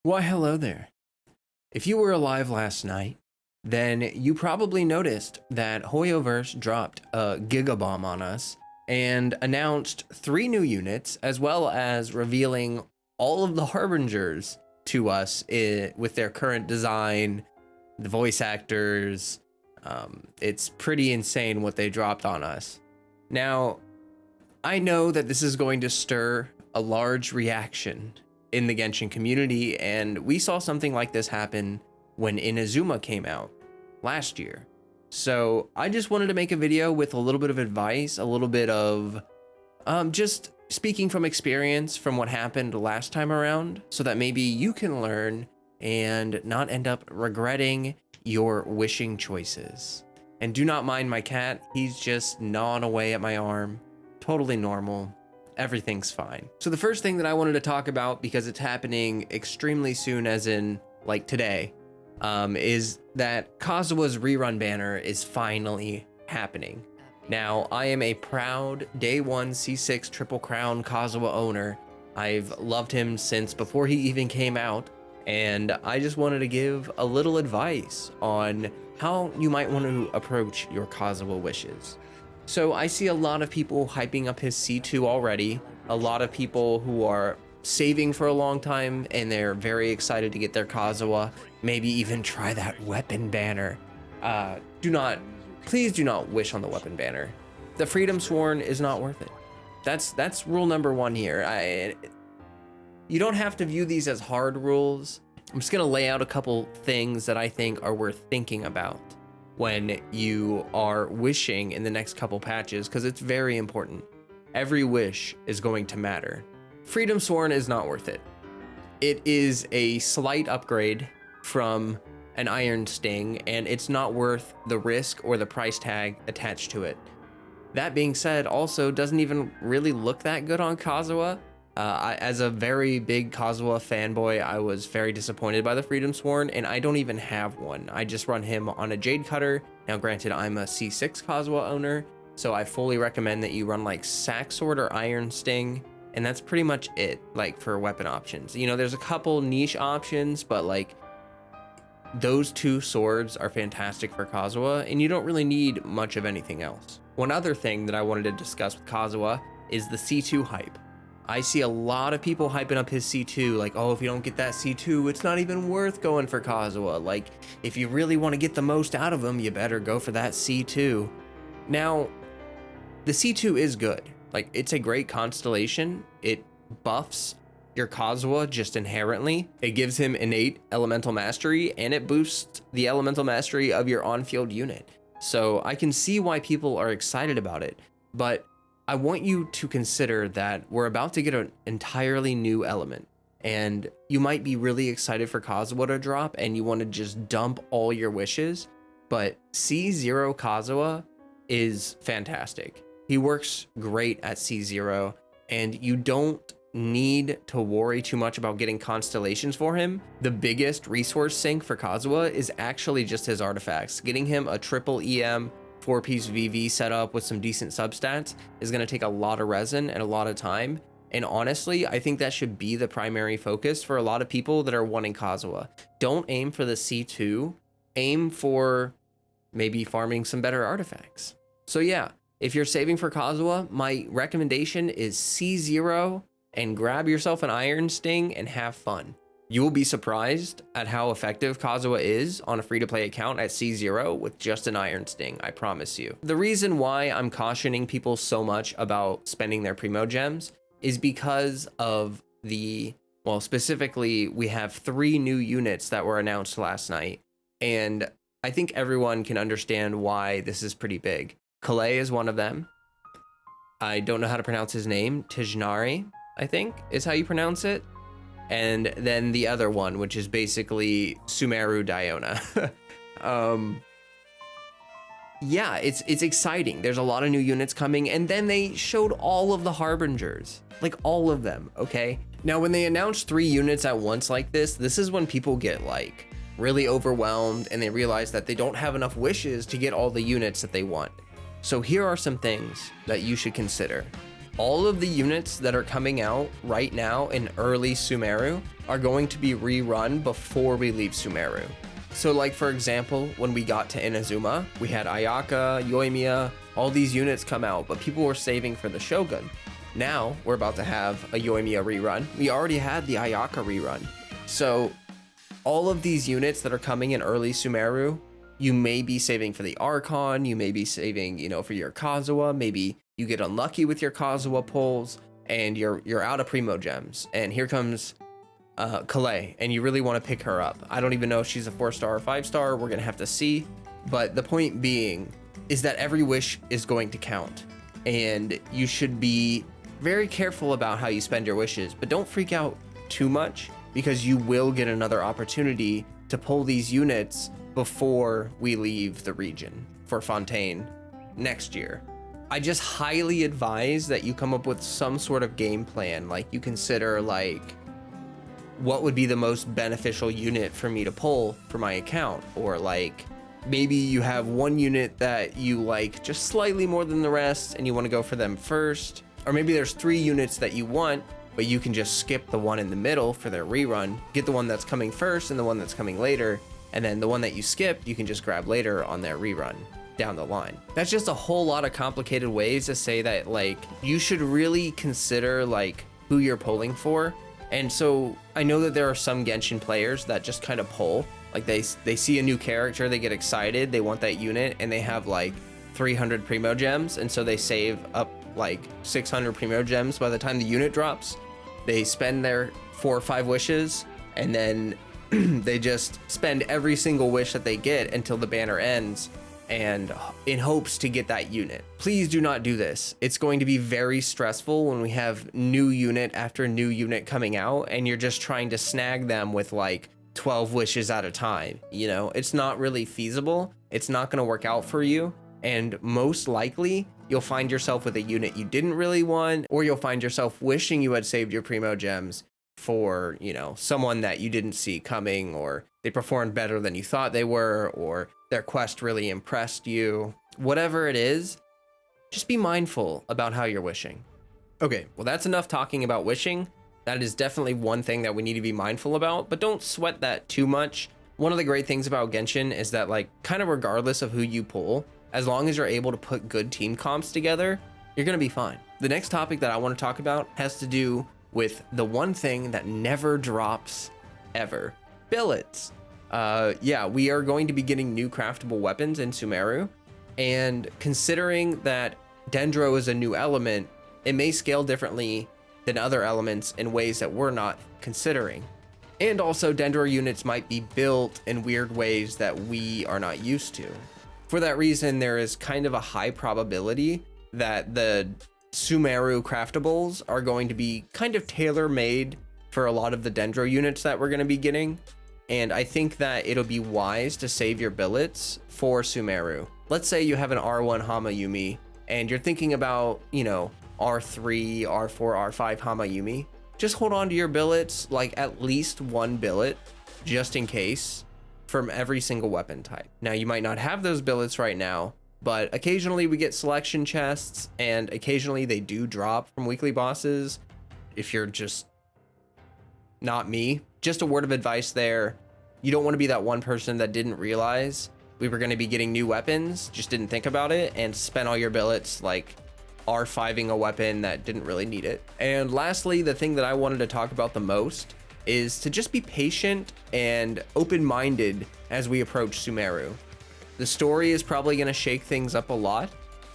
Why, hello there. If you were alive last night, then you probably noticed that Hoyoverse dropped a gigabomb on us and announced 3 new units, as well as revealing all of the Harbingers to us with their current design, the voice actors. It's pretty insane what they dropped on us. Now, I know that this is going to stir a large reaction in the Genshin community, and we saw something like this happen when Inazuma came out last year. So I just wanted to make a video with a little bit of advice, a little bit of just speaking from experience from what happened last time around, so that maybe you can learn and not end up regretting your wishing choices. And do not mind my cat, he's just gnawing away at my arm. Totally normal. Everything's fine. So the first thing that I wanted to talk about, because it's happening extremely soon, as in like today, is that Kazuha's rerun banner is finally happening. Now, I am a proud day one C6 Triple Crown Kazuha owner. I've loved him since before he even came out, and I just wanted to give a little advice on how you might want to approach your Kazuha wishes. So I see a lot of people hyping up his C2 already, a lot of people who are saving for a long time and they're very excited to get their Kazuha, maybe even try that weapon banner. Please do not wish on the weapon banner. The Freedom Sworn is not worth it. That's rule number one here. You don't have to view these as hard rules. I'm just gonna lay out a couple things that I think are worth thinking about when you are wishing in the next couple patches, because it's very important. Every wish is going to matter. Freedom Sworn is not worth it. It is a slight upgrade from an Iron Sting, and it's not worth the risk or the price tag attached to it. That being said, also doesn't even really look that good on Kazuha. As a very big Kazuha fanboy, I was very disappointed by the Freedom Sworn, and I don't even have one. I just run him on a Jade Cutter. Now granted, I'm a C6 Kazuha owner, so I fully recommend that you run like Sack Sword or Iron Sting, and that's pretty much it, like for weapon options. You know, there's a couple niche options, but like those 2 swords are fantastic for Kazuha, and you don't really need much of anything else. One other thing that I wanted to discuss with Kazuha is the C2 hype. I see a lot of people hyping up his C2, like, oh, if you don't get that C2, it's not even worth going for Kazuha. Like, if you really want to get the most out of him, you better go for that C2. Now, the C2 is good. Like, it's a great constellation. It buffs your Kazuha just inherently. It gives him innate elemental mastery, and it boosts the elemental mastery of your on-field unit. So I can see why people are excited about it, but I want you to consider that we're about to get an entirely new element, and you might be really excited for Kazuha to drop and you want to just dump all your wishes, but C0 Kazuha is fantastic. He works great at C0, and you don't need to worry too much about getting constellations for him. The biggest resource sink for Kazuha is actually just his artifacts. Getting him a triple EM 4-piece VV setup with some decent substats is going to take a lot of resin and a lot of time. And honestly, I think that should be the primary focus for a lot of people that are wanting Kazuha. Don't aim for the C2, aim for maybe farming some better artifacts. So yeah, if you're saving for Kazuha, my recommendation is C0 and grab yourself an Iron Sting and have fun. You will be surprised at how effective Kazuha is on a free-to-play account at C0 with just an Iron Sting, I promise you. The reason why I'm cautioning people so much about spending their Primo Gems is because of well, specifically, we have 3 new units that were announced last night, and I think everyone can understand why this is pretty big. Calais is one of them. I don't know how to pronounce his name. Tijnari, I think, is how you pronounce it. And then the other one, which is basically Sumeru Diona. Yeah, it's exciting. There's a lot of new units coming, and then they showed all of the Harbingers, like all of them, okay? Now, when they announce 3 units at once like this is when people get like really overwhelmed and they realize that they don't have enough wishes to get all the units that they want. So here are some things that you should consider. all of the units that are coming out right now in early Sumeru are going to be rerun before we leave Sumeru. So like, for example, when we got to Inazuma, we had Ayaka, Yoimiya, all these units come out, but people were saving for the Shogun. Now we're about to have a Yoimiya rerun. We already had the Ayaka rerun. So all of these units that are coming in early Sumeru, you may be saving for the Archon, you may be saving, you know, for your Kazuha, maybe you get unlucky with your Kazuha pulls and you're out of Primo Gems. And here comes Kalei, and you really want to pick her up. I don't even know if she's a 4-star or 5-star. We're gonna have to see. But the point being is that every wish is going to count, and you should be very careful about how you spend your wishes, but don't freak out too much, because you will get another opportunity to pull these units before we leave the region for Fontaine next year. I just highly advise that you come up with some sort of game plan. Like, you consider, like, what would be the most beneficial unit for me to pull for my account, or like maybe you have one unit that you like just slightly more than the rest and you want to go for them first, or maybe there's 3 units that you want but you can just skip the one in the middle for their rerun, get the one that's coming first and the one that's coming later, and then the one that you skipped you can just grab later on their rerun down the line. That's just a whole lot of complicated ways to say that, like, you should really consider like who you're pulling for. And so I know that there are some Genshin players that just kind of pull, like they see a new character, they get excited, they want that unit, and they have like 300 Primo Gems, and so they save up like 600 Primo Gems by the time the unit drops. They spend their 4 or 5 wishes, and then they just spend every single wish that they get until the banner ends, and in hopes to get that unit. Please do not do this. It's going to be very stressful when we have new unit after new unit coming out and you're just trying to snag them with like 12 wishes at a time. You know, it's not really feasible. It's not going to work out for you. And most likely you'll find yourself with a unit you didn't really want, or you'll find yourself wishing you had saved your Primo Gems for, you know, someone that you didn't see coming, or they performed better than you thought they were, or their quest really impressed you. Whatever it is, just be mindful about how you're wishing. Okay, well, that's enough talking about wishing. That is definitely one thing that we need to be mindful about, but don't sweat that too much. One of the great things about Genshin is that, like, kind of regardless of who you pull, as long as you're able to put good team comps together, you're gonna be fine. The next topic that I want to talk about has to do with the one thing that never drops ever: billets. Yeah, we are going to be getting new craftable weapons in Sumeru, and considering that Dendro is a new element, it may scale differently than other elements in ways that we're not considering. And also, Dendro units might be built in weird ways that we are not used to. For that reason, there is kind of a high probability that the Sumeru craftables are going to be kind of tailor-made for a lot of the Dendro units that we're going to be getting. And I think that it'll be wise to save your billets for Sumeru. Let's say you have an R1 Hamayumi and you're thinking about, you know, R3, R4, R5 Hamayumi. Just hold on to your billets, like at least 1 billet, just in case, from every single weapon type. Now, you might not have those billets right now, but occasionally we get selection chests, and occasionally they do drop from weekly bosses. If you're just not me, just a word of advice there: you don't want to be that one person that didn't realize we were going to be getting new weapons, just didn't think about it, and spent all your billets like R5ing a weapon that didn't really need it. And lastly, the thing that I wanted to talk about the most is to just be patient and open-minded as we approach Sumeru. The story is probably going to shake things up a lot.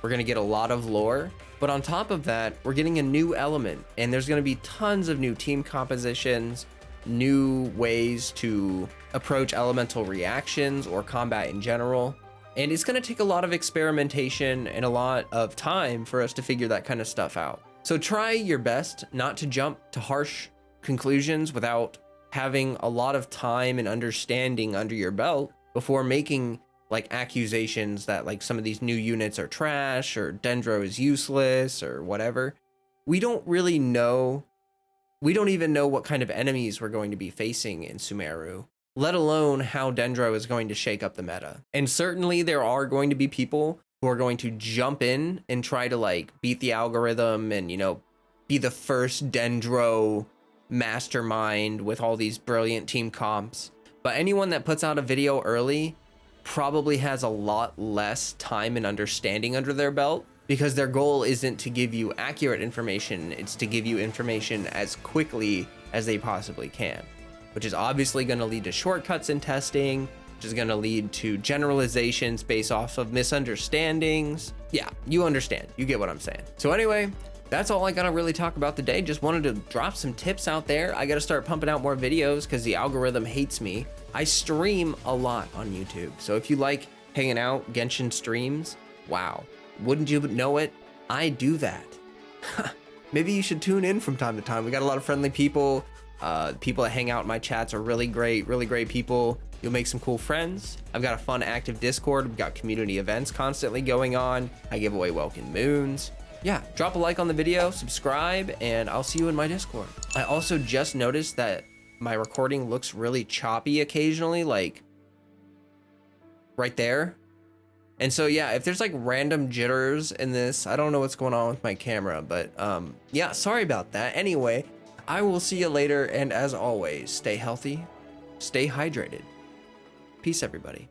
We're going to get a lot of lore, but on top of that, we're getting a new element, and there's going to be tons of new team compositions, new ways to approach elemental reactions or combat in general. And it's going to take a lot of experimentation and a lot of time for us to figure that kind of stuff out. So try your best not to jump to harsh conclusions without having a lot of time and understanding under your belt before making like accusations that like some of these new units are trash or Dendro is useless or whatever. We don't really know. We don't even know what kind of enemies we're going to be facing in Sumeru, let alone how Dendro is going to shake up the meta. And certainly there are going to be people who are going to jump in and try to like beat the algorithm and, you know, be the first dendro mastermind with all these brilliant team comps. But anyone that puts out a video early probably has a lot less time and understanding under their belt, because their goal isn't to give you accurate information, it's to give you information as quickly as they possibly can, which is obviously going to lead to shortcuts in testing, which is going to lead to generalizations based off of misunderstandings. Yeah, you understand, you get what I'm saying. So anyway, that's all I gotta really talk about today. Just wanted to drop some tips out there. I gotta start pumping out more videos because the algorithm hates me. I stream a lot on YouTube, so if you like hanging out, Genshin streams, wow, wouldn't you know it? I do that. Maybe you should tune in from time to time. We got a lot of friendly people. People that hang out in my chats are really great people. You'll make some cool friends. I've got a fun, active Discord. We've got community events constantly going on. I give away Welkin Moons. Yeah, drop a like on the video, subscribe, and I'll see you in my Discord. I also just noticed that my recording looks really choppy occasionally, like right there. And so yeah, if there's like random jitters in this, I don't know what's going on with my camera, but yeah, sorry about that. Anyway, I will see you later, and as always, stay healthy, stay hydrated. Peace, everybody.